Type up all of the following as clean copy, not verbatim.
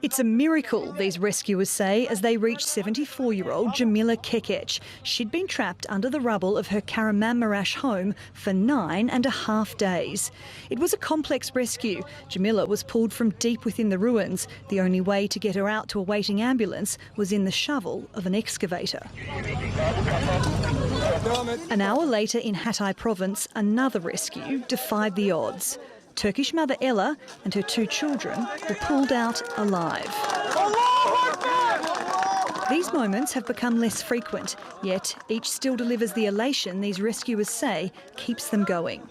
It's a miracle, these rescuers say, as they reached 74-year-old Jamila Kekec. She'd been trapped under the rubble of her Kahramanmaras home for 9.5 days. It was a complex rescue. Jamila was pulled from deep within the ruins. The only way to get her out to a waiting ambulance was in the shovel of an excavator. An hour later in Hatay province, another rescue defied the odds. Turkish mother Ella and her 2 children were pulled out alive. These moments have become less frequent, yet each still delivers the elation these rescuers say keeps them going.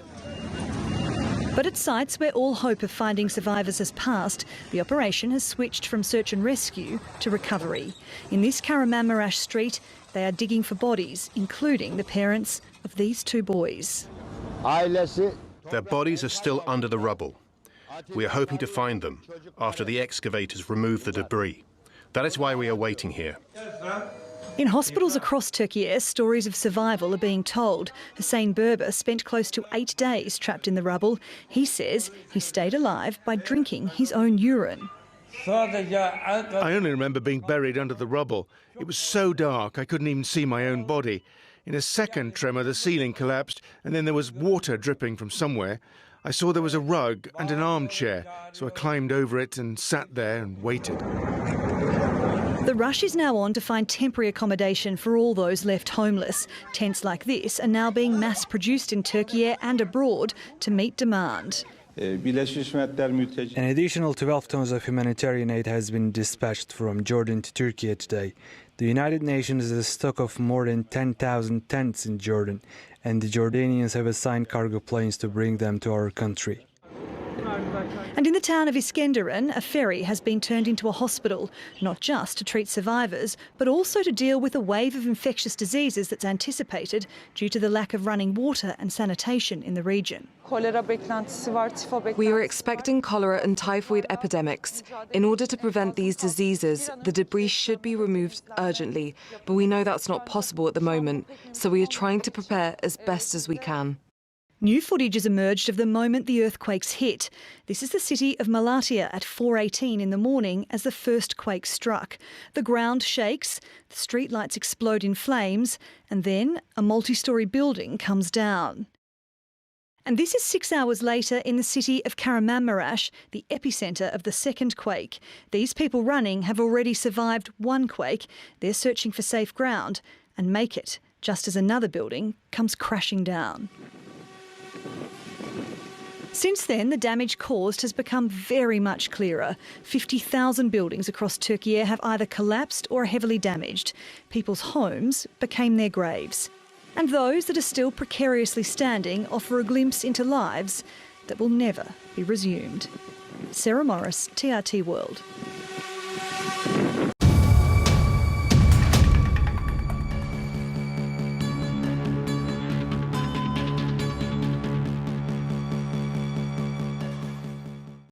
But at sites where all hope of finding survivors has passed, the operation has switched from search and rescue to recovery. In this Kahramanmaras street, they are digging for bodies, including the parents of these 2 boys. Their bodies are still under the rubble. We are hoping to find them after the excavators remove the debris. That is why we are waiting here. In hospitals across Türkiye, stories of survival are being told. Hussein Berber spent close to 8 days trapped in the rubble. He says he stayed alive by drinking his own urine. I only remember being buried under the rubble. It was so dark I couldn't even see my own body. In a second tremor, the ceiling collapsed and then there was water dripping from somewhere. I saw there was a rug and an armchair, so I climbed over it and sat there and waited. The rush is now on to find temporary accommodation for all those left homeless. Tents like this are now being mass-produced in Türkiye and abroad to meet demand. An additional 12 tons of humanitarian aid has been dispatched from Jordan to Turkey today. The United Nations has a stock of more than 10,000 tents in Jordan, and the Jordanians have assigned cargo planes to bring them to our country. And in the town of Iskenderun, a ferry has been turned into a hospital, not just to treat survivors, but also to deal with a wave of infectious diseases that's anticipated due to the lack of running water and sanitation in the region. We are expecting cholera and typhoid epidemics. In order to prevent these diseases, the debris should be removed urgently, but we know that's not possible at the moment, so we are trying to prepare as best as we can. New footage has emerged of the moment the earthquakes hit. This is the city of Malatya at 4:18 in the morning as the first quake struck. The ground shakes, the streetlights explode in flames, and then a multi-storey building comes down. And this is 6 hours later in the city of Kahramanmaras, the epicentre of the second quake. These people running have already survived one quake. They're searching for safe ground and make it, just as another building comes crashing down. Since then, the damage caused has become very much clearer. 50,000 buildings across Türkiye have either collapsed or are heavily damaged. People's homes became their graves. And those that are still precariously standing offer a glimpse into lives that will never be resumed. Sarah Morice, TRT World.